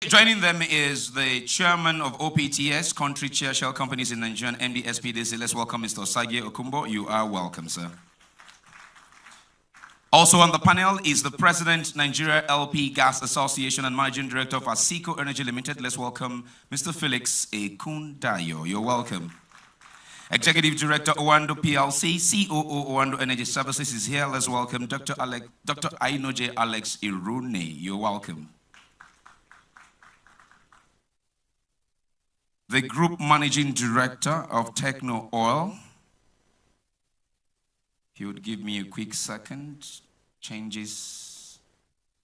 Joining them is the chairman of OPTS, Country Chair Shell Companies in Nigeria, MDSPDC. Let's welcome Mr. Osage Okumbo. You are welcome, sir. Also on the panel is the President, Nigeria LP Gas Association and Managing Director of Asico Energy Limited. Let's welcome Mr. Felix Ekundayo. You're welcome. Executive Director, Owando PLC, COO Owando Energy Services is here. Let's welcome Dr. Ainojie Alex Irune. You're welcome. The Group Managing Director of Techno Oil. He would give me a quick second. Changes.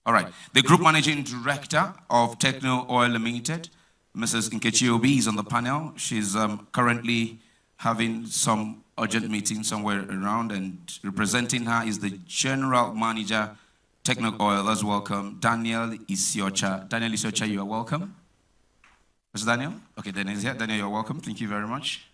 All right. The Group Managing Director of Techno Oil Limited, Mrs. Nkechi Obi, is on the panel. She's currently having some urgent meeting somewhere around, and representing her is the General Manager, Techno Oil. Let's welcome Daniel Isiocha. Daniel Isiocha, you are welcome. Mr. Daniel? Okay, Daniel is here. Daniel, you're welcome. Thank you very much.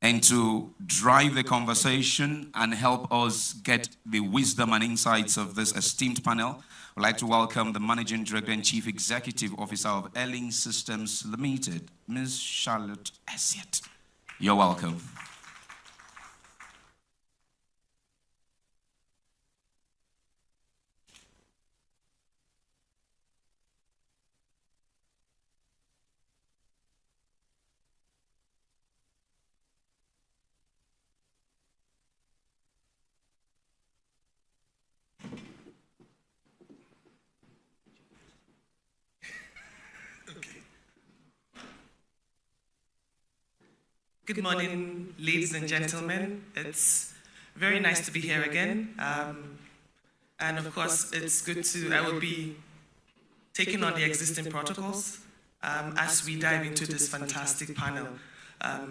And to drive the conversation and help us get the wisdom and insights of this esteemed panel, I'd like to welcome the Managing Director and Chief Executive Officer of Elling Systems Limited, Ms. Charlotte Essiet. You're welcome. Good morning, ladies and gentlemen. It's very nice to be here again. And of course, it's good I will be taking on the existing protocols as we dive into this fantastic panel.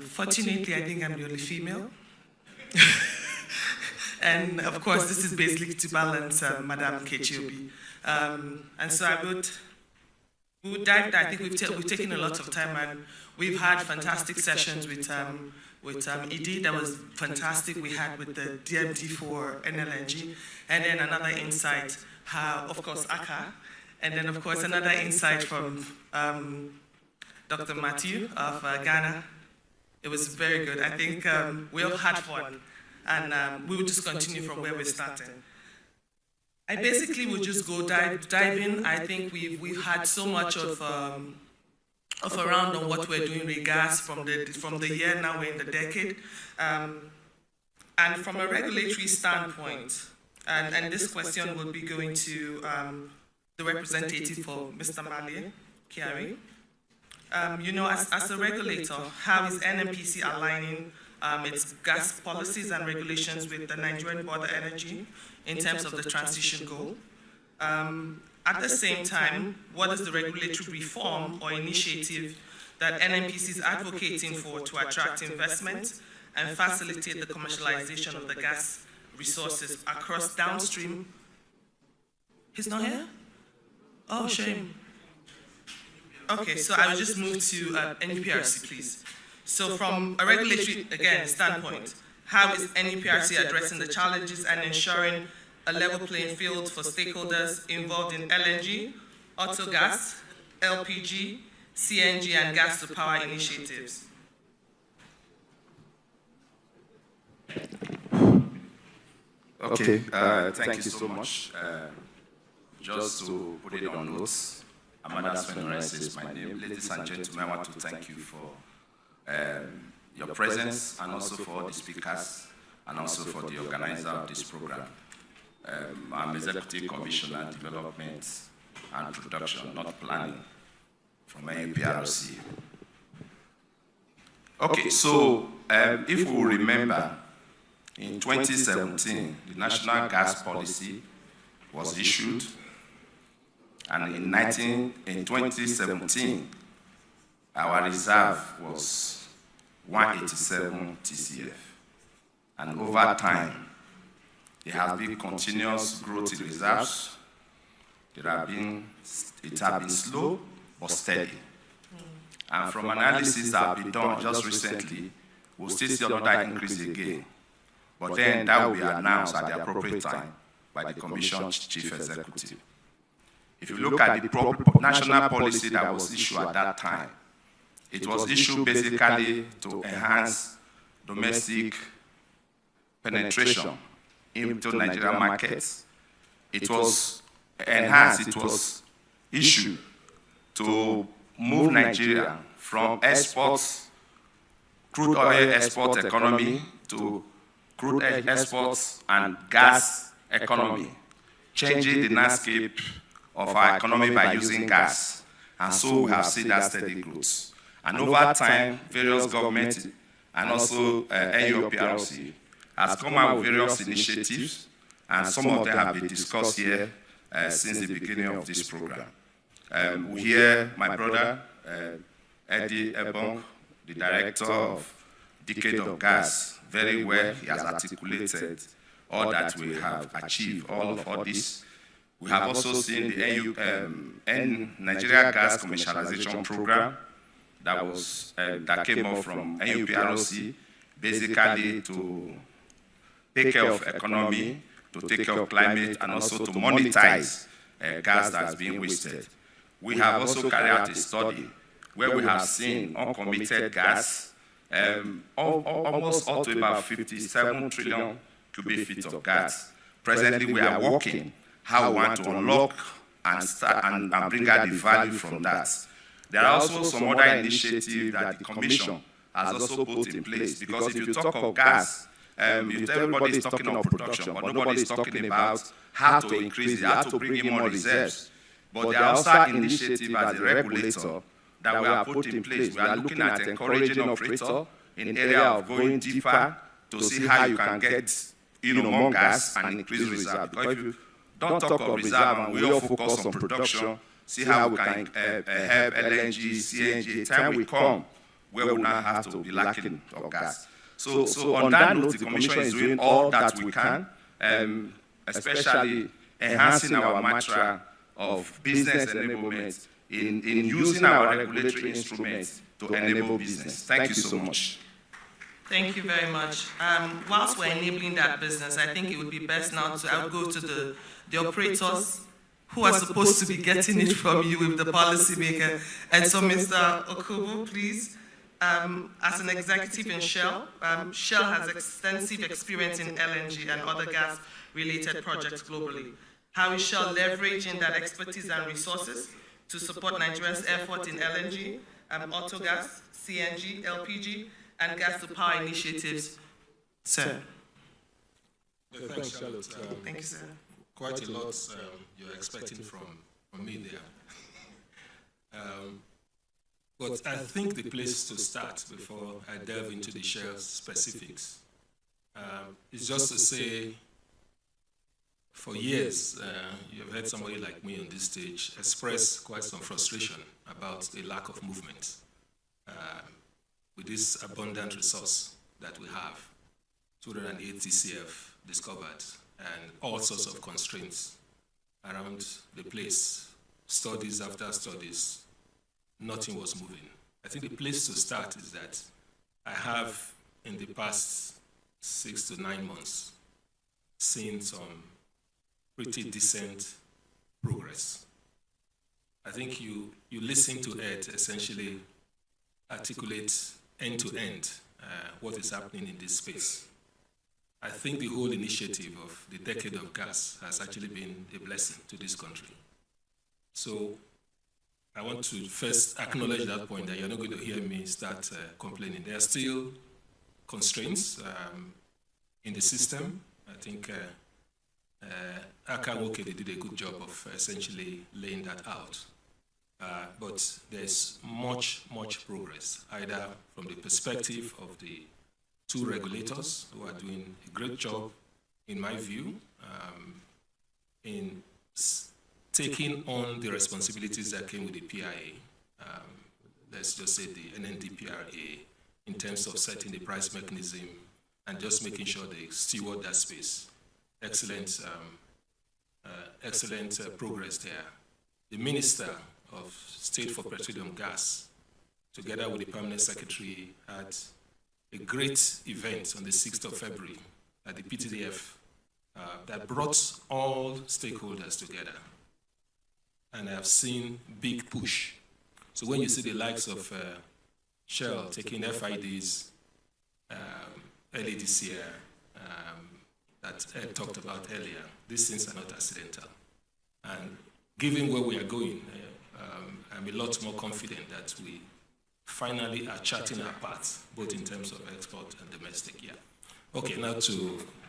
Fortunately, I think I'm the only female. And of course, this is basically to balance Madam Kechiobi. And so we would dive there. I think we've taken a lot of time, and we've had fantastic sessions with ED. That was fantastic. We had with the DMD for NLNG, and then another insight, of course, ACA, and then of course another insight from Dr. Matthew of Ghana. It was very good. I think we all had fun, and we will just continue from where we're starting. I basically would just go dive in. I think we've had so much of a round on what we're doing with gas from the year, now we're in the decade. And from a regulatory standpoint, and this question will be going to the representative for Mr. Mali Kiari. As a regulator, how is NNPC aligning its gas policies and regulations with the Nigerian Board of Energy in terms of the transition goal? At the same time, what is the regulatory reform or initiative that NNPC is advocating for to attract investment and facilitate the commercialization of the gas resources across downstream? He's not here? Oh, shame. Okay, so I will just move to NUPRC, please. So from a regulatory, again, standpoint, how is NUPRC addressing the challenges and ensuring a level playing field for stakeholders involved in LNG, auto gas, LPG, CNG, and gas to power initiatives? Okay, thank you so much. Just to put it on notes, Amanda Spenorice is my name. Ladies and gentlemen, I want to thank you for your presence, and also for the speakers, and also for the organizer of this program. I'm Executive Commissioner, Development and Production, not Planning, from NUPRC. Okay, so if we remember, in 2017, the National Gas Policy was issued, and in 2017, our reserve was 187 TCF. And over time, there has been continuous growth in reserves. It has been slow but steady. And from analysis that have been done just recently, we'll still see another increase again. But then that will be announced at the appropriate time by the Commission's Chief Executive. If you look at the national policy that was issued at that time, it was issued basically to enhance domestic penetration into Nigerian markets. It was enhanced, it was issued to move Nigeria from exports, crude oil export economy to crude exports and gas economy, changing the landscape of our economy by using gas. And so we have seen that steady growth. And over time, various governments and also NUPRC has come out with various initiatives, and some of them have been discussed here since the beginning of this program. We hear my brother, Eddie Ebong, the director of Decade of Gas, very well. He has articulated all that we have achieved, all this. We have also seen the Nigeria Gas Commercialization Program that came up from NUPRC, basically to take care of economy, to take care of climate, and also to monetize gas that's being wasted. We have also carried out a study where we have seen uncommitted gas, almost up to about 57 trillion cubic feet of gas. Presently, we are working how we want to unlock and start and bring out the value from that. There are also some other initiatives that the Commission has also put in place, because if you talk of gas, everybody is talking of production, but nobody is talking about how to increase it, how to bring in more reserves. But there are also initiatives as a regulator that we have put in place. We are looking at encouraging operators in the area of going deeper to see how you can get more gas and increase reserve. Because if you don't talk of reserve and we all focus on production, see how we can have LNG, CNG, time will come where we will not have to be lacking of gas. So on that note, the Commission is doing all that we can, especially enhancing our mantra of business enablement in using our regulatory instruments to enable business. Thank you so much. Thank you very much. Whilst we're enabling that business, I think it would be best now to go to the operators who are supposed to be getting it from you with the policymaker. And so, Mr. Okubo, please. As an executive in Shell, Shell has extensive experience in LNG and other gas-related projects globally. How is Shell leveraging that expertise and resources to support Nigeria's effort in LNG, auto gas, CNG, LPG, and gas-to-power initiatives? Sir. Yeah, thanks, Charlotte. Thank you, sir. Quite a lot you're expecting from me there. But I think the place to start before I delve into the Shell specifics is just to say, for years, you've heard somebody like me on this stage express quite some frustration about the lack of movement with this abundant resource that we have, 208 TCF discovered, and all sorts of constraints around the place, studies after studies. Nothing was moving. I think the place to start is that I have, in the past 6 to 9 months, seen some pretty decent progress. I think you listen to it essentially articulate end-to-end what is happening in this space. I think the whole initiative of the Decade of Gas has actually been a blessing to this country. So I want to first acknowledge that point, that you're not going to hear me start complaining. There are still constraints in the system. I think Aka Nwoke did a good job of essentially laying that out. But there's much progress, either from the perspective of the two regulators who are doing a great job, in my view, in taking on the responsibilities that came with the PIA, let's just say the NNDPRA, in terms of setting the price mechanism and just making sure they steward that space. Excellent progress there. The Minister of State for Petroleum Gas, together with the Permanent Secretary, had a great event on the 6th of February at the PTDF that brought all stakeholders together. and I've seen big push. So when you see the likes of Shell taking FIDs early this year, that Ed talked about earlier, these things are not accidental. And given where we are going, I'm a lot more confident that we finally are charting our path, both in terms of export and domestic. Yeah. Okay, now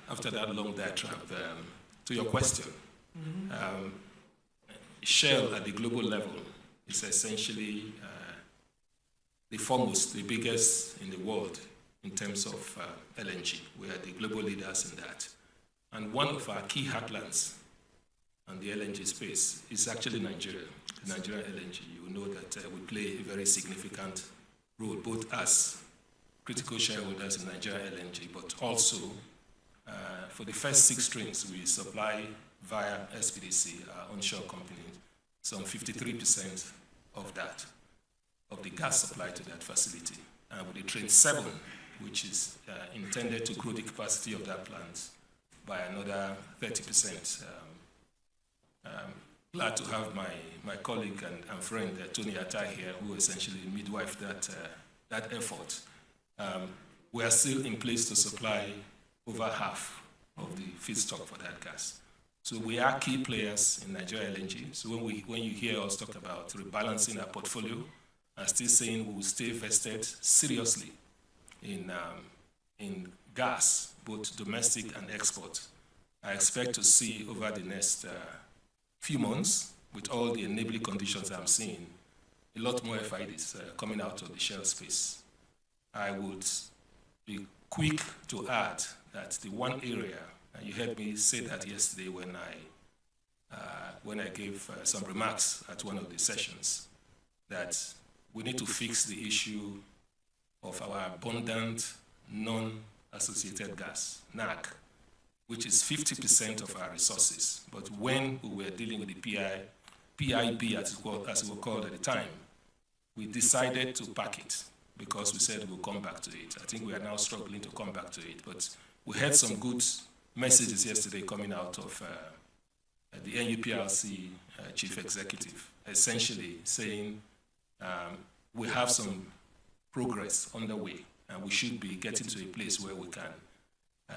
after that long diatribe, to your question. Shell at the global level is essentially the biggest in the world in terms of LNG. We are the global leaders in that. And one of our key heartlands on the LNG space is actually Nigeria. Nigeria LNG. You know that we play a very significant role, both as critical shareholders in Nigeria LNG, but also for the first 6 trains we supply via SPDC, our onshore company, some 53% of that, of the gas supply to that facility. And with the train 7, which is intended to grow the capacity of that plant by another 30%. Glad to have my colleague and friend Tony Atai here, who essentially midwife that effort. We are still in place to supply over half of the feedstock for that gas. So we are key players in Nigeria LNG. So when you hear us talk about rebalancing our portfolio, I'm still saying we will stay vested seriously in gas, both domestic and export. I expect to see over the next few months, with all the enabling conditions I'm seeing, a lot more FIDs coming out of the Shell space. I would be quick to add that the one area, and you heard me say that yesterday when I gave some remarks at one of the sessions, that we need to fix the issue of our abundant non-associated gas, NAG, which is 50% of our resources. But when we were dealing with the PIB, as it was called at the time, we decided to pack it because we said we'll come back to it. I think we are now struggling to come back to it. But we had some good messages yesterday coming out of the NUPRC chief executive, essentially saying we have some progress underway and we should be getting to a place where we can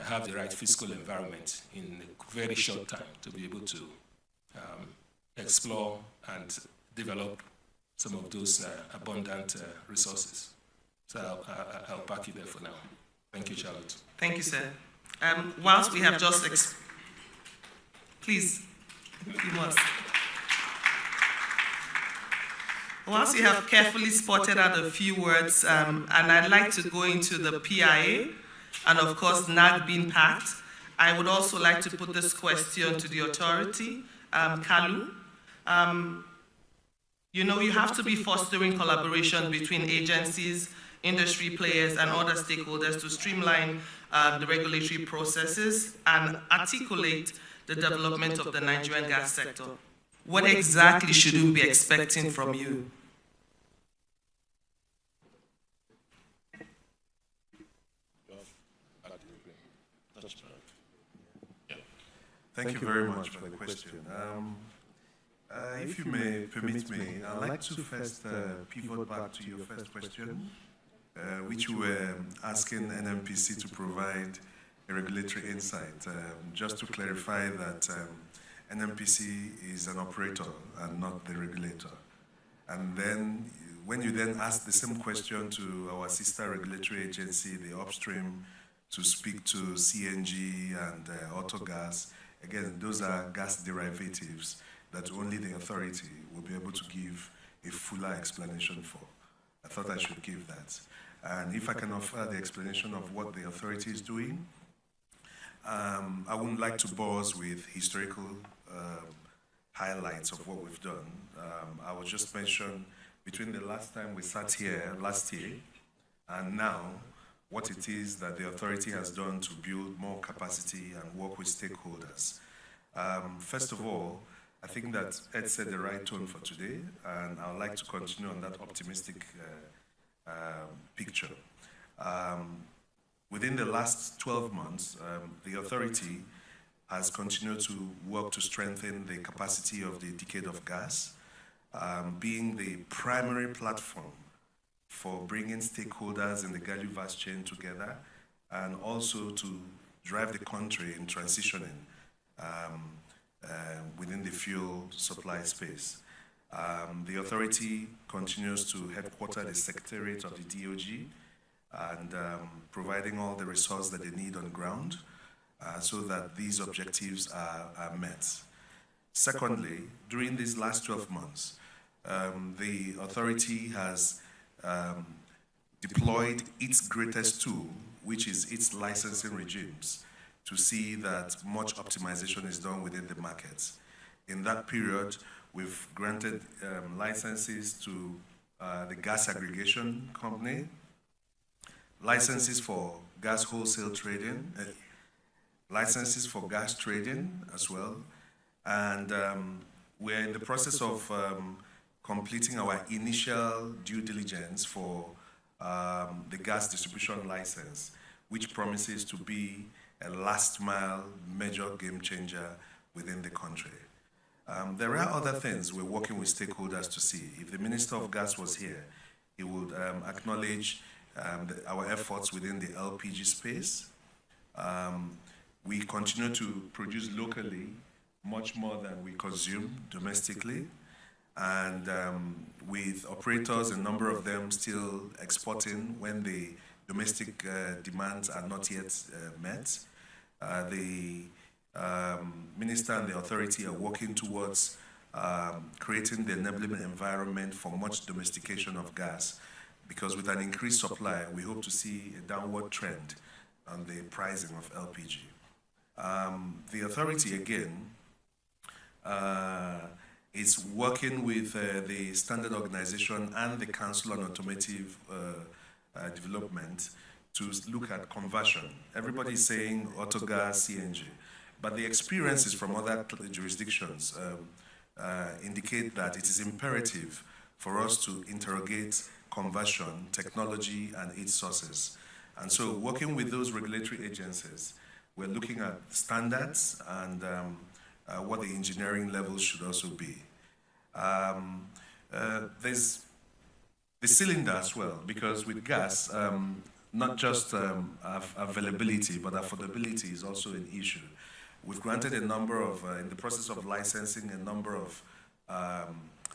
have the right fiscal environment in a very short time to be able to explore and develop some of those abundant resources. So I'll park it there for now. Thank you, Charlotte. Thank you, sir. Whilst we have just, please, you must. Whilst you have carefully spotted out a few words, and I'd like to go into the PIA, and of course, NAG being packed, I would also like to put this question to the authority, Kalu. You have to be fostering collaboration between agencies, industry players, and other stakeholders to streamline the regulatory processes and articulate the development of the Nigerian gas sector. What exactly should we be expecting from you? Thank you very much for the question. If you may permit me, I'd like to first pivot back to your first question, which you were asking NNPC to provide a regulatory insight. Just to clarify that NNPC is an operator and not the regulator. And then when you then ask the same question to our sister regulatory agency, the upstream, to speak to CNG and autogas, again, those are gas derivatives that only the authority will be able to give a fuller explanation for. I thought I should give that. And if I can offer the explanation of what the authority is doing, I wouldn't like to bore us with historical highlights of what we've done. I will just mention between the last time we sat here last year and now, what it is that the authority has done to build more capacity and work with stakeholders. First of all, I think that Ed set the right tone for today, and I would like to continue on that optimistic picture. Within the last 12 months, the authority has continued to work to strengthen the capacity of the Decade of Gas, being the primary platform for bringing stakeholders in the value chain together, and also to drive the country in transitioning within the fuel supply space. The authority continues to headquarter the Secretariat of the DOG and providing all the resources that they need on ground so that these objectives are met. Secondly, during these last 12 months, the authority has deployed its greatest tool, which is its licensing regimes, to see that much optimization is done within the markets. In that period, we've granted licenses to the gas aggregation company, licenses for gas wholesale trading, licenses for gas trading as well, and we're in the process of completing our initial due diligence for the gas distribution license, which promises to be a last-mile major game changer within the country. There are other things we're working with stakeholders to see. If the Minister of Gas was here, he would acknowledge our efforts within the LPG space. We continue to produce locally much more than we consume domestically, and with operators, a number of them still exporting when the domestic demands are not yet met. The Minister and the authority are working towards creating the enabling environment for much domestication of gas, because with an increased supply, we hope to see a downward trend on the pricing of LPG. The authority, again, is working with the Standard Organization and the Council on Automotive Development to look at conversion. Everybody is saying autogas, CNG, but the experiences from other jurisdictions indicate that it is imperative for us to interrogate conversion, technology, and its sources. And so working with those regulatory agencies, we're looking at standards and what the engineering levels should also be. There's the cylinder as well, because with gas, not just availability, but affordability is also an issue. We've granted a number of, in the process of licensing, a number of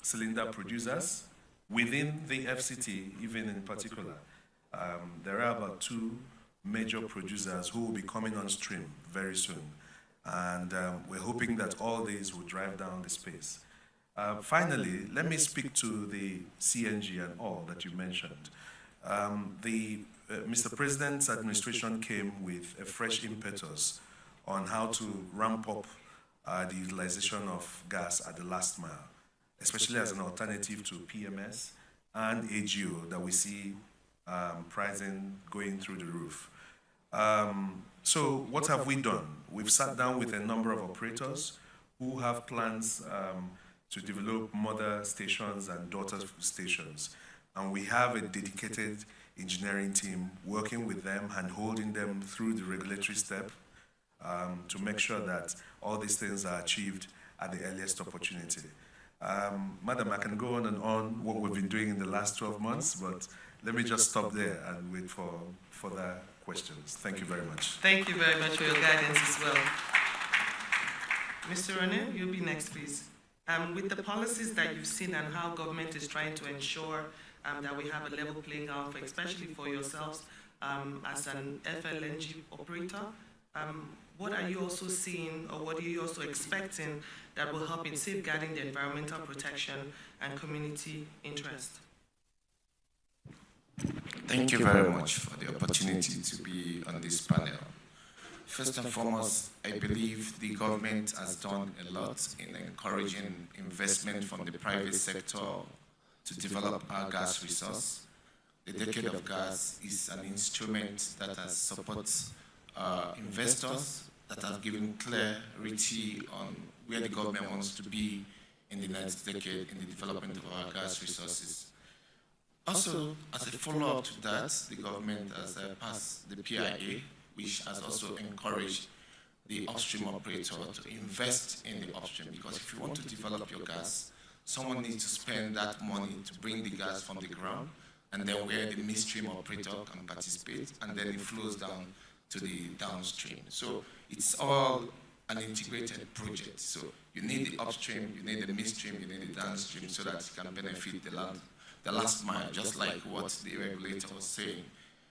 cylinder producers within the FCT, even in particular. There are about 2 major producers who will be coming on stream very soon. And we're hoping that all these will drive down the space. Finally, let me speak to the CNG and all that you mentioned. Mr. President's administration came with a fresh impetus on how to ramp up the utilization of gas at the last mile, especially as an alternative to PMS and AGO that we see pricing going through the roof. So what have we done? We've sat down with a number of operators who have plans to develop mother stations and daughter stations. And we have a dedicated engineering team working with them and holding them through the regulatory step to make sure that all these things are achieved at the earliest opportunity. Madam, I can go on and on what we've been doing in the last 12 months, but let me just stop there and wait for further questions. Thank you very much. Thank you very much for your guidance as well. Mr. Irune, you'll be next, please. With the policies that you've seen and how government is trying to ensure that we have a level playing out, especially for yourselves as an FLNG operator, what are you also seeing, or what are you also expecting that will help in safeguarding the environmental protection and community interest? Thank you very much for the opportunity to be on this panel. First and foremost, I believe the government has done a lot in encouraging investment from the private sector to develop our gas resource. The Decade of Gas is an instrument that has supported investors, that have given clarity on where the government wants to be in the next decade in the development of our gas resources. Also, as a follow-up to that, the government has passed the PIA, which has also encouraged the upstream operator to invest in the upstream, because if you want to develop your gas, someone needs to spend that money to bring the gas from the ground, and then where the midstream operator can participate, and then it flows down to the downstream. So it's all an integrated project. So you need the upstream, you need the midstream, you need the downstream, so that you can benefit the last mile, just like what the regulator was saying.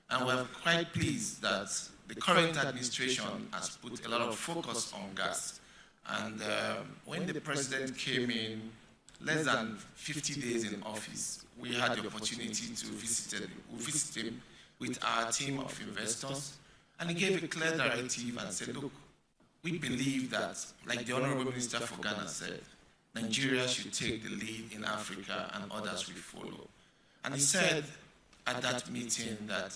And we're quite pleased that the current administration has put a lot of focus on gas. And when the president came in, less than 50 days in office, we had the opportunity to visit him with our team of investors, and he gave a clear directive and said, look, we believe that, like the Honorable Minister for Ghana said, Nigeria should take the lead in Africa and others will follow. And he said at that meeting that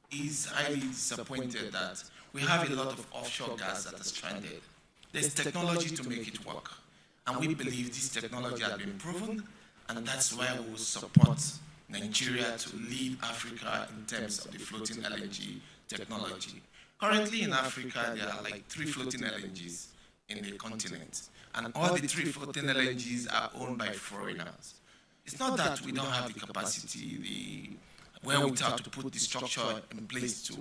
he's highly disappointed that we have a lot of offshore gas that is stranded. There's technology to make it work. And we believe this technology has been proven, and that's why we will support Nigeria to lead Africa in terms of the floating LNG technology. Currently in Africa, there are like 3 floating LNGs in the continent, and all the 3 floating LNGs are owned by foreigners. It's not that we don't have the capacity, where we have to put the structure in place to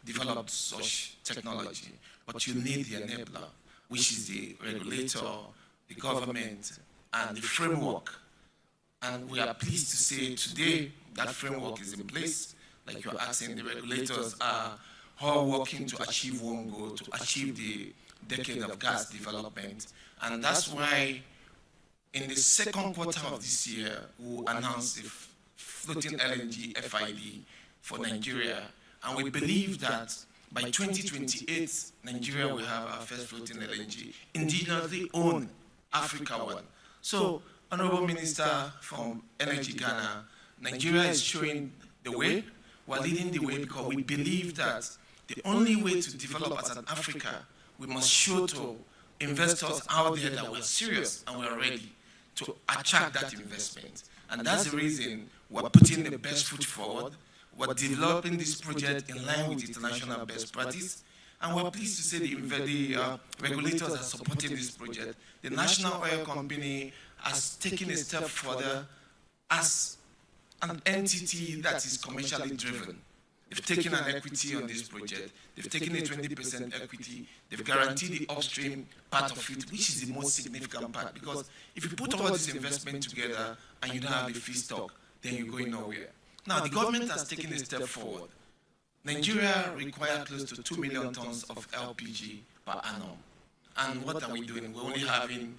develop such technology, but you need the enabler, which is the regulator, the government, and the framework. And we are pleased to say today that framework is in place. Like you're asking, the regulators are all working to achieve one goal, to achieve the decade of gas development. And that's why in the second quarter of this year, we'll announce the floating LNG FID for Nigeria. And we believe that by 2028, Nigeria will have our first floating LNG, indigenously owned Africa one. So, Honorable Minister from Energy Ghana, Nigeria is showing the way. We're leading the way because we believe that the only way to develop as an Africa, we must show to investors out there that we're serious and we're ready to attract that investment. And that's the reason we're putting the best foot forward. We're developing this project in line with international best practice. And we're pleased to say the regulators are supporting this project. The National Oil Company has taken a step further as an entity that is commercially driven. They've taken an equity on this project. They've taken a 20% equity. They've guaranteed the upstream part of it, which is the most significant part. Because if you put all this investment together and you don't have the feedstock, then you're going nowhere. Now, the government has taken a step forward. Nigeria requires close to 2 million tons of LPG per annum. And what are we doing? We're only having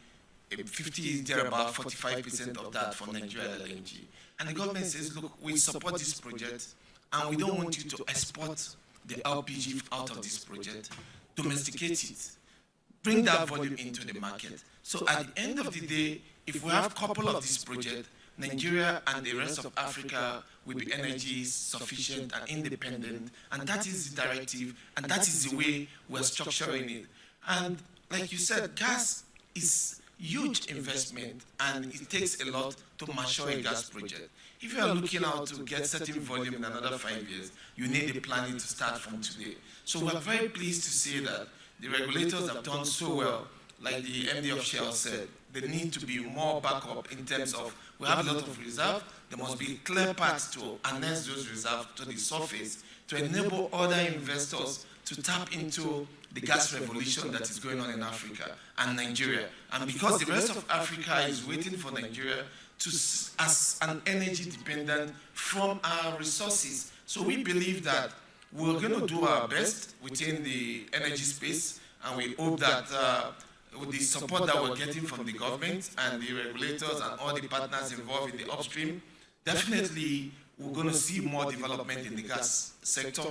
50, there about 45% of that for Nigeria LNG. And the government says, look, we support this project, and we don't want you to export the LPG out of this project, domesticate it, bring that volume into the market. So at the end of the day, if we have a couple of these projects, Nigeria and the rest of Africa will be energy sufficient and independent, and that is the directive, and that is the way we're structuring it. And like you said, gas is huge investment, and it takes a lot to mature a gas project. If you are looking out to get certain volume in another 5 years, you need the planning to start from today. So we're very pleased to see that the regulators have done so well. Like the MD of Shell said, there need to be more backup in terms of, we have a lot of reserve, there must be clear paths to annex those reserves to the surface to enable other investors to tap into the gas revolution that is going on in Africa and Nigeria. And because the rest of Africa is waiting for Nigeria to, as an energy dependent from our resources. So we believe that we're going to do our best within the energy space, and we hope that with the support that we're getting from the government and the regulators and all the partners involved in the upstream, definitely we're going to see more development in the gas sector.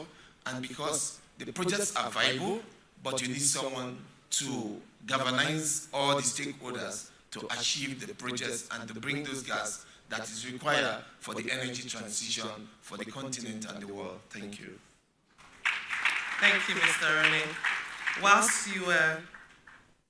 And because the projects are viable, but you need someone to galvanize all the stakeholders to achieve the projects and to bring those gas that is required for the energy transition for the continent and the world. Thank you. Thank you, Mr. Irune. Whilst you were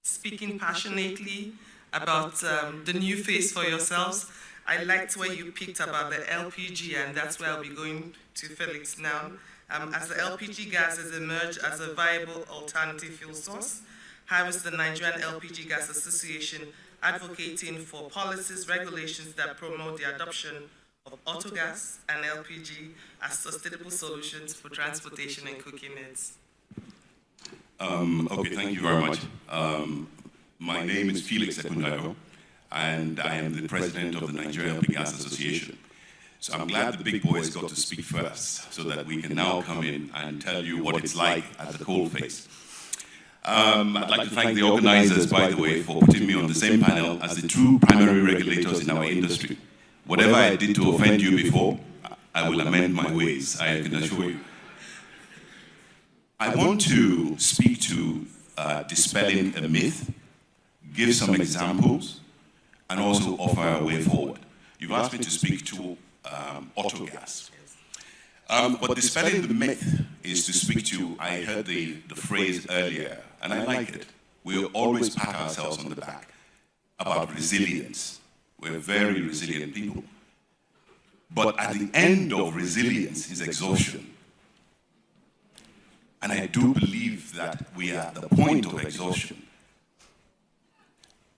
speaking passionately about the new face for yourselves, I liked where you picked about the LPG, and that's where I'll be going to Felix now. as the LPG gas has emerged as a viable alternative fuel source, how is the Nigerian LPG Gas Association advocating for policies, regulations that promote the adoption of autogas and LPG as sustainable solutions for transportation and cooking needs? Okay, thank you very much. My name is Felix Ekundayo, and I am the president of the Nigerian LPG Gas Association. So I'm glad the big boys got to speak first, so that we can now come in and tell you what it's like at the coalface. I'd like to thank the organizers, by the way, for putting me on the same panel as the true primary regulators in our industry. Whatever I did to offend you before, I will amend my ways, I can assure you. I want to speak to dispelling a myth, give some examples, and also offer a way forward. You've asked me to speak to autogas. But dispelling the myth is to speak to, I heard the phrase earlier, and I like it. We always pat ourselves on the back about resilience. We're very resilient people. But at the end of resilience is exhaustion. And I do believe that we are at the point of exhaustion.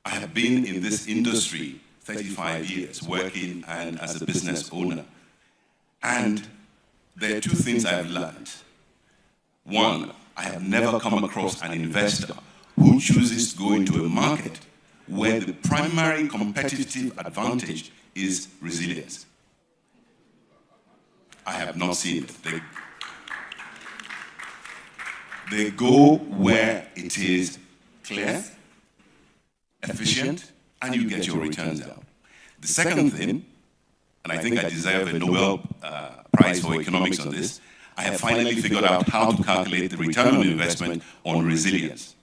I have been in this industry 35 years, working and as a business owner. And there are two things I have learned. One, I have never come across an investor who chooses to go into a market where the primary competitive advantage is resilience. I have not seen it. They go where it is clear, efficient, and you get your returns out. The second thing, and I think I deserve a Nobel Prize for economics on this, I have finally figured out how to calculate the return on investment on resilience.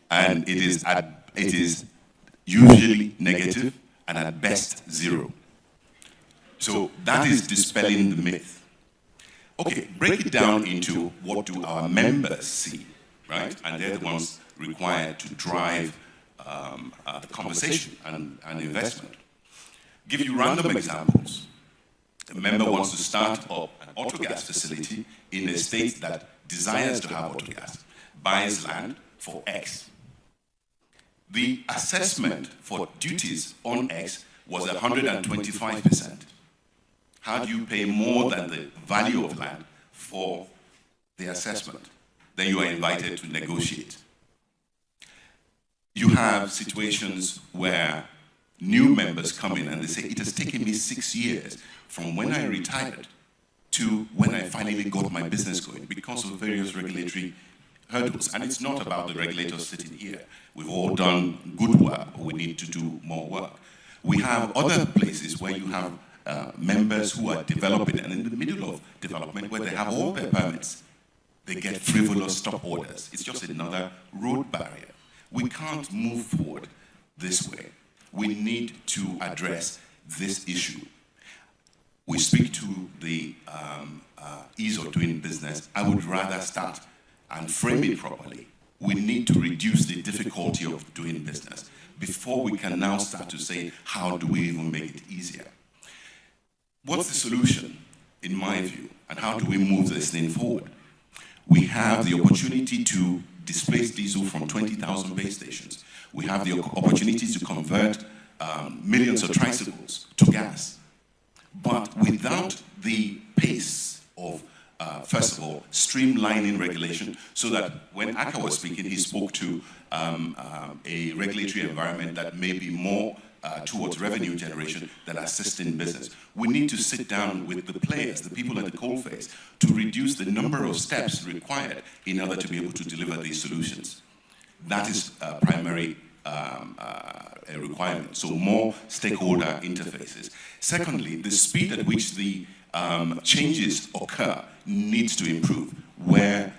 And it is usually negative and at best zero. So that is dispelling the myth. Okay, break it down into what do our members see, right? And they're the ones required to drive the conversation and investment. Give you random examples. A member wants to start up an autogas facility in a state that desires to have autogas, buys land for X. The assessment for duties on X was 125%. How do you pay more than the value of land for the assessment? Then you are invited to negotiate. You have situations where new members come in and they say, it has taken me 6 years from when I retired to when I finally got my business going because of various regulatory hurdles. And it's not about the regulators sitting here. We've all done good work, but we need to do more work. We have other places where you have members who are developing, and in the middle of development, where they have all their permits, they get frivolous stop orders. It's just another road barrier. We can't move forward this way. We need to address this issue. We speak to the ease of doing business. I would rather start and frame it properly. We need to reduce the difficulty of doing business before we can now start to say, how do we even make it easier? What's the solution, in my view, and how do we move this thing forward? We have the opportunity to displace diesel from 20,000 base stations. We have the opportunity to convert millions of tricycles to gas. But without the pace of, first of all, streamlining regulation, so that when Aka was speaking, he spoke to a regulatory environment that may be more towards revenue generation than assisting business. We need to sit down with the players, the people at the coalface, to reduce the number of steps required in order to be able to deliver these solutions. That is a primary a requirement, so more stakeholder interfaces. Secondly, the speed at which the changes occur needs to improve, where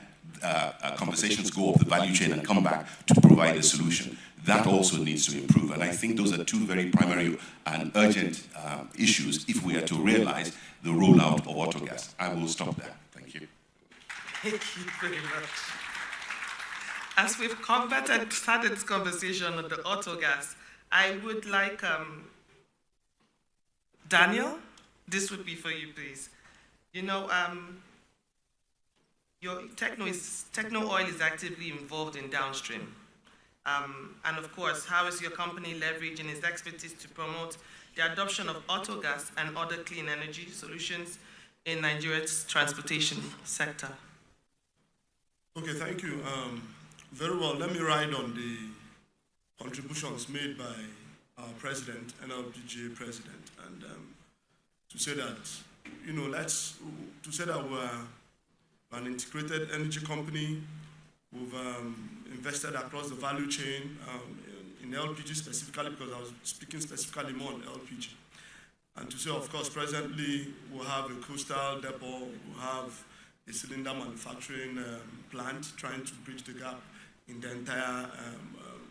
conversations go up the value chain and come back to provide a solution. That also needs to improve, and I think those are two very primary and urgent issues if we are to realize the rollout of autogas. I will stop there. Thank you. Thank you very much. As we've started this conversation on the autogas, I would like Daniel this would be for you, please. You know, your Techno Oil is actively involved in downstream. And of course, how is your company leveraging its expertise to promote the adoption of autogas and other clean energy solutions in Nigeria's transportation sector? Okay, thank you. Very well. Let me ride on the contributions made by our president, NLPGA president, and to say that, you know, to say that we're an integrated energy company. We've invested across the value chain in LPG specifically, because I was speaking specifically more on LPG. And to say, of course, presently we'll have a coastal depot, we'll have a cylinder manufacturing plant trying to bridge the gap in the entire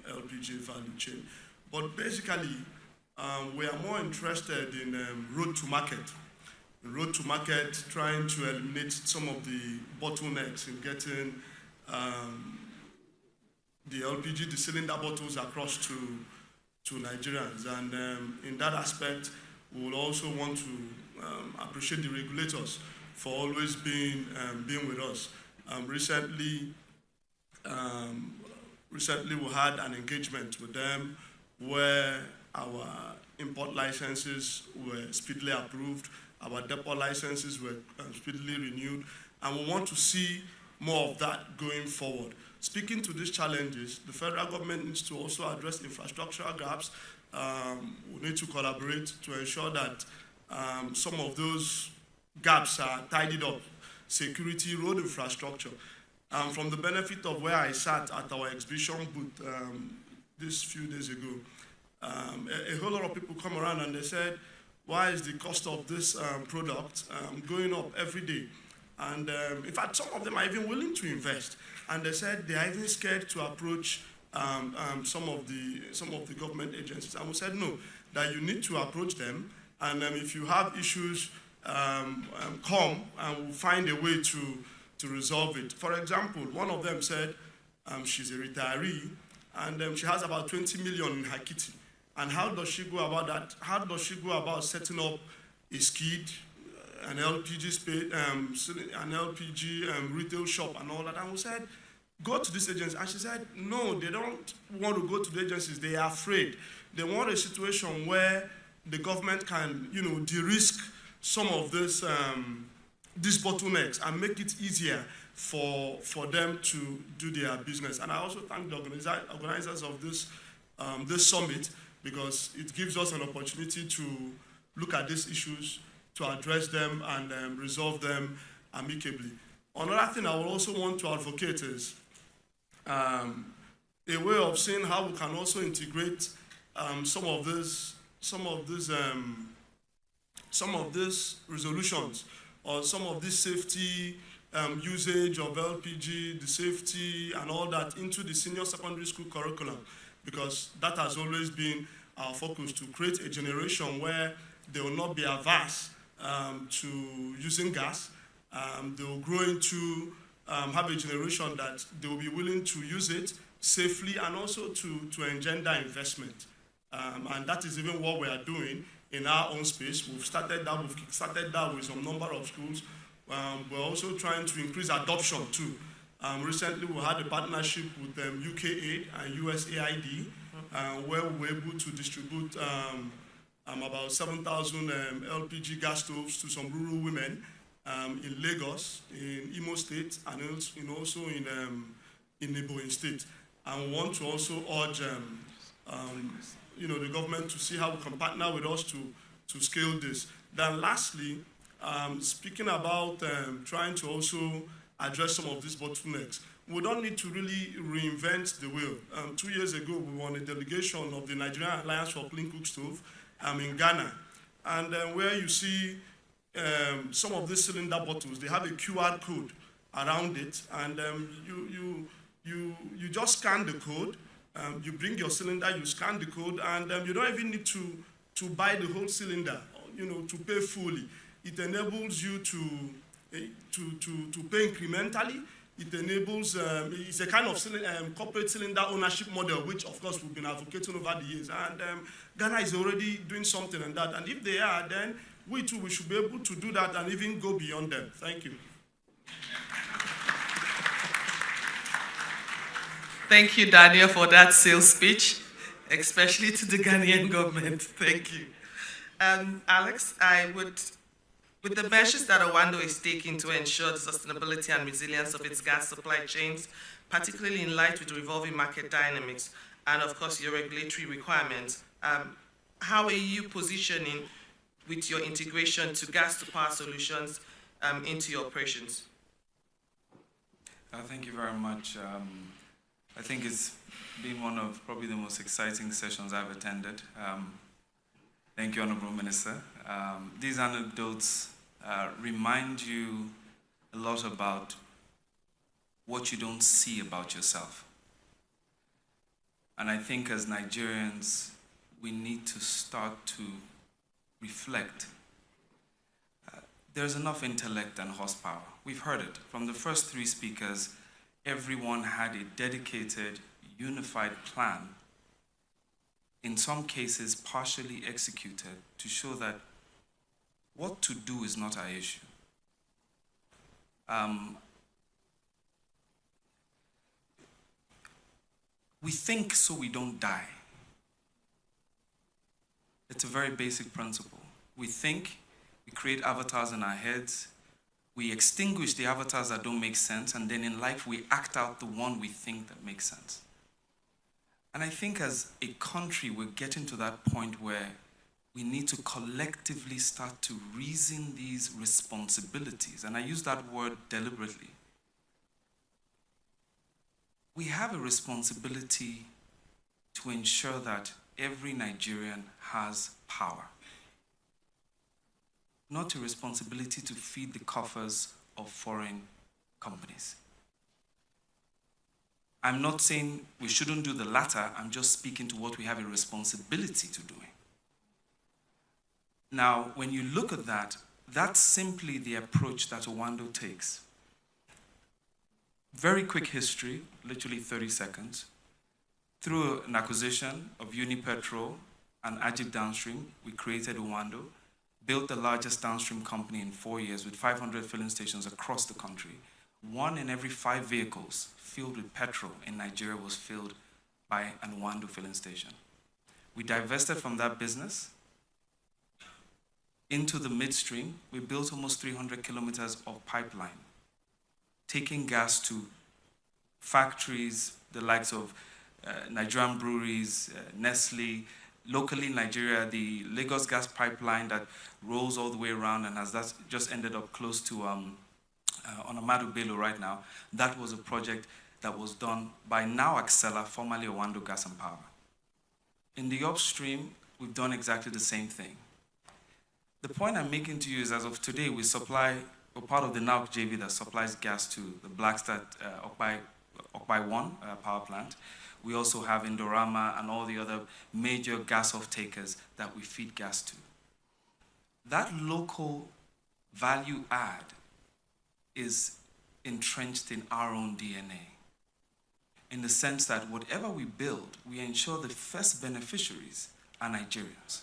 LPG value chain. But basically, we are more interested in road to market. Road to market, trying to eliminate some of the bottlenecks in getting the LPG, the cylinder bottles across to Nigerians. And in that aspect, we will also want to appreciate the regulators for always being with us. Recently, we had an engagement with them where our import licenses were speedily approved, our depot licenses were speedily renewed, and we want to see more of that going forward. Speaking to these challenges, the federal government needs to also address infrastructural gaps. We need to collaborate to ensure that some of those gaps are tidied up. Security, road infrastructure. From the benefit of where I sat at our exhibition booth this few days ago, a whole lot of people come around and they said, why is the cost of this product going up every day? And in fact, some of them are even willing to invest. And they said they are even scared to approach some of the government agencies. And we said, no, that you need to approach them. And if you have issues, come and we'll find a way to resolve it. For example, one of them said she's a retiree and she has about 20 million in her kitty. And how does she go about that? How does she go about setting up a skid, an LPG space, an LPG retail shop and all that? And we said, go to this agency. And she said, no, they don't want to go to the agencies. They are afraid. They want a situation where the government can, you know, de-risk some of this, these bottlenecks and make it easier for them to do their business. And I also thank the organizers of this summit, because it gives us an opportunity to look at these issues, to address them and resolve them amicably. Another thing I would also want to advocate is a way of seeing how we can also integrate some of these resolutions or some of this safety usage of LPG, the safety and all that into the senior secondary school curriculum, because that has always been our focus, to create a generation where they will not be averse to using gas. They will grow into have a generation that they will be willing to use it safely and also to engender investment. And that is even what we are doing in our own space. We've started that with some number of schools. We're also trying to increase adoption too. Recently, we had a partnership with UKAID and USAID, where we were able to distribute about 7,000 LPG gas stoves to some rural women in Lagos, in Imo State, and also in Ebonyi State. And we want to also urge the government to see how we can partner with us to scale this. Then lastly, speaking about trying to also address some of these bottlenecks, we don't need to really reinvent the wheel. 2 years ago, we were on a delegation of the Nigerian Alliance for Clean Cook Stove in Ghana. And where you see some of these cylinder bottles, they have a QR code around it. And you just scan the code. You bring your cylinder, you scan the code, and you don't even need to buy the whole cylinder, to pay fully. It enables you to pay incrementally. It enables, it's a kind of corporate cylinder ownership model, which of course we've been advocating over the years. And Ghana is already doing something on that. And if they are, then we too, we should be able to do that and even go beyond them. Thank you. Thank you, Daniel, for that sales speech, especially to the Ghanaian government. Thank you. Alex, with the measures that Owando is taking to ensure the sustainability and resilience of its gas supply chains, particularly in light with revolving market dynamics and, of course, your regulatory requirements, how are you positioning with your integration to gas-to-power solutions into your operations? Thank you very much. I think it's been one of probably the most exciting sessions I've attended. Thank you, Honorable Minister. These anecdotes remind you a lot about what you don't see about yourself. And I think as Nigerians, we need to start to reflect. There's enough intellect and horsepower. We've heard it from the first three speakers. Everyone had a dedicated, unified plan, in some cases partially executed, to show that what to do is not our issue. We think so we don't die. It's a very basic principle. We think, we create avatars in our heads, we extinguish the avatars that don't make sense, and then in life we act out the one we think that makes sense. And I think as a country, we're getting to that point where we need to collectively start to reason these responsibilities. And I use that word deliberately. We have a responsibility to ensure that every Nigerian has power. Not a responsibility to feed the coffers of foreign companies. I'm not saying we shouldn't do the latter, I'm just speaking to what we have a responsibility to doing. Now, when you look at that, that's simply the approach that Owando takes. Very quick history, literally 30 seconds. Through an acquisition of Unipetrol and Ajib Downstream, we created Owando, built the largest downstream company in 4 years with 500 filling stations across the country. 1 in every 5 vehicles filled with petrol in Nigeria was filled by an Owando filling station. We divested from that business into the midstream. We built almost 300 kilometers of pipeline, taking gas to factories, the likes of Nigerian breweries, Nestle. Locally in Nigeria, the Lagos gas pipeline that rolls all the way around and has that just ended up close to on Amadu Bello right now. That was a project that was done by now Accela, formerly Owando Gas and Power. In the upstream, we've done exactly the same thing. The point I'm making to you is, as of today, we're part of the NAUC JV that supplies gas to the Blackstad Okpai 1 power plant. We also have Indorama and all the other major gas off-takers that we feed gas to. That local value add is entrenched in our own DNA, in the sense that whatever we build, we ensure the first beneficiaries are Nigerians.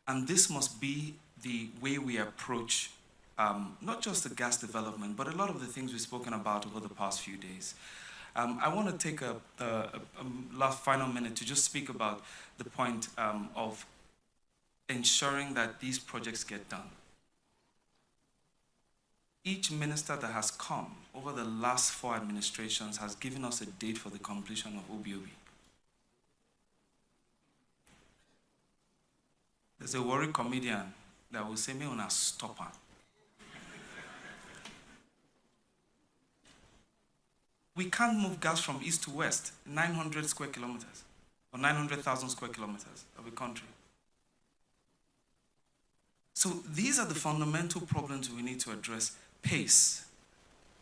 And this must be the way we approach not just the gas development, but a lot of the things we've spoken about over the past few days. I want to take a last final minute to just speak about the point of ensuring that these projects get done. Each minister that has come over the last 4 administrations has given us a date for the completion of OBOB. There's a worried comedian that will say, "Me on a stopper." We can't move gas from east to west, 900 square kilometers, or 900,000 square kilometers of a country. So these are the fundamental problems we need to address. Pace.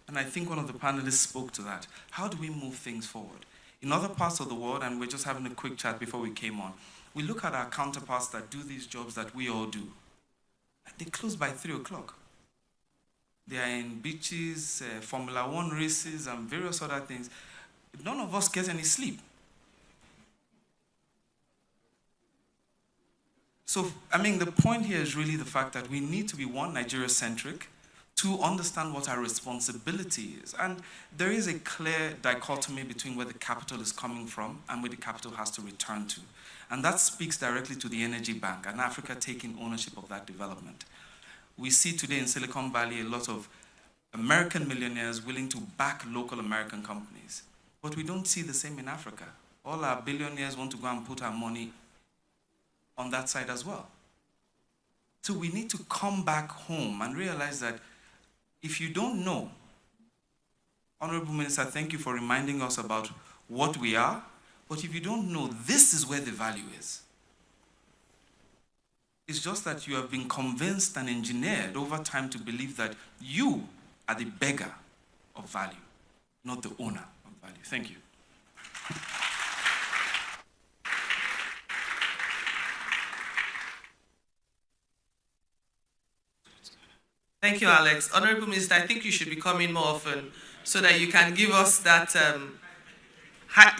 And I think one of the panelists spoke to that. How do we move things forward? In other parts of the world, and we're just having a quick chat before we came on, we look at our counterparts that do these jobs that we all do. They close by 3 o'clock. They are in beaches, Formula 1 races, and various other things. None of us get any sleep. So, I mean, the point here is really the fact that we need to be, one, Nigeria-centric, two, understand what our responsibility is. And there is a clear dichotomy between where the capital is coming from and where the capital has to return to. And that speaks directly to the Energy Bank and Africa taking ownership of that development. We see today in Silicon Valley a lot of American millionaires willing to back local American companies. But we don't see the same in Africa. All our billionaires want to go and put our money on that side as well. So we need to come back home and realize that if you don't know, Honorable Minister, thank you for reminding us about what we are, but if you don't know, this is where the value is. It's just that you have been convinced and engineered over time to believe that you are the beggar of value, not the owner of value. Thank you. Thank you, Alex. Honorable Minister, I think you should be coming more often so that you can give us that,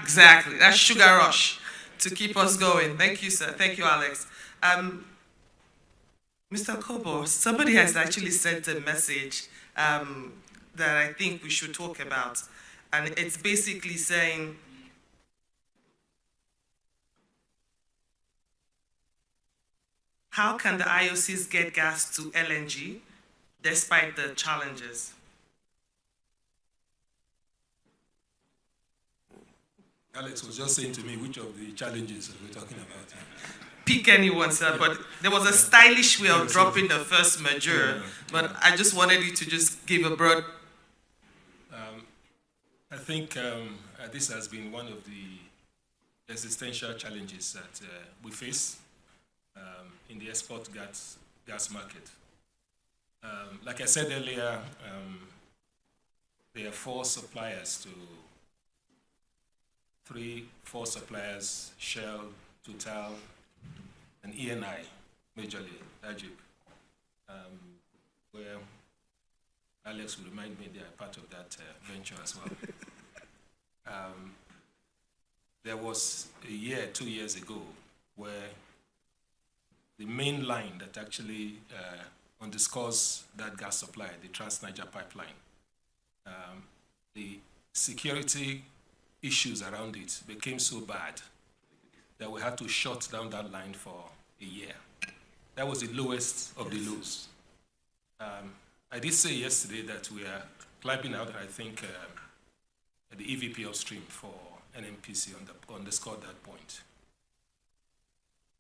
exactly, that sugar rush to keep us going. Thank you, sir. Thank you, Alex. Mr. Kobo, somebody has actually sent a message that I think we should talk about. And it's basically saying, how can the IOCs get gas to LNG despite the challenges? Alex was just saying to me which of the challenges we're talking about. Pick anyone, sir, but there was a stylish way of dropping the first major, but I just wanted you to just give a broad. I think this has been one of the existential challenges that we face in the export gas market. Like I said earlier, there are four suppliers, Shell, Total, and ENI, majorly, Ajib, where Alex will remind me they are part of that venture as well. There was a year, 2 years ago, where the main line that actually underscores that gas supply, the Trans-Niger pipeline, the security issues around it became so bad that we had to shut down that line for a year. That was the lowest of the lows. I did say yesterday that we are climbing out, I think, the EVP upstream for NNPC underscored that point.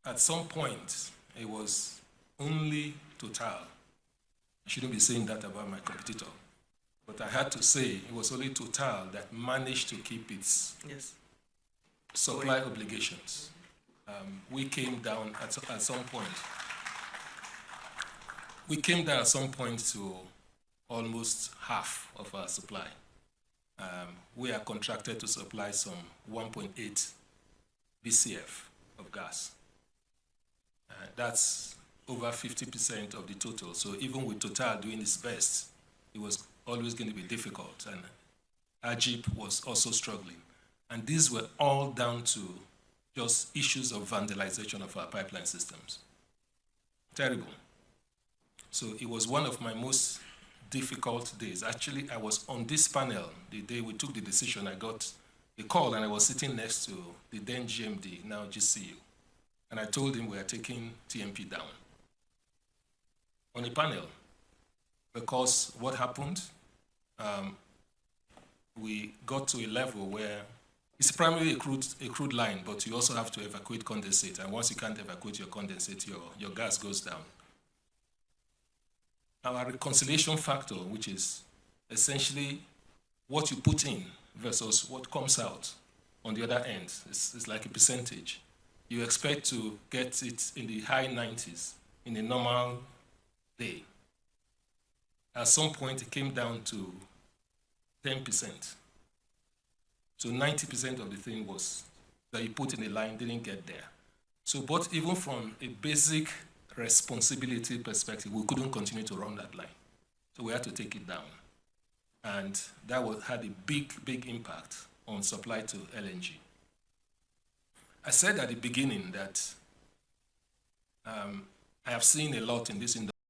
At some point, it was only Total. I shouldn't be saying that about my competitor, but I had to say it was only Total that managed to keep its supply obligations. We came down at some point. We came down at some point to almost half of our supply. We are contracted to supply some 1.8 BCF of gas. That's over 50% of the total. So even with Total doing its best, it was always going to be difficult. And Ajib was also struggling. And these were all down to just issues of vandalization of our pipeline systems. Terrible. So it was one of my most difficult days. Actually, I was on this panel the day we took the decision. I got a call and I was sitting next to the then GMD, now GCU. And I told him we are taking TMP down on a panel. Because what happened, we got to a level where it's primarily a crude line, but you also have to evacuate condensate. And once you can't evacuate your condensate, your gas goes down. Our reconciliation factor, which is essentially what you put in versus what comes out on the other end, is like a percentage. You expect to get it in the high 90s in a normal day. At some point, it came down to 10%. So 90% of the thing was that you put in a line didn't get there. So, but even from a basic responsibility perspective, we couldn't continue to run that line. So we had to take it down. And that had a big, big impact on supply to LNG. I said at the beginning that I have seen a lot in this industry.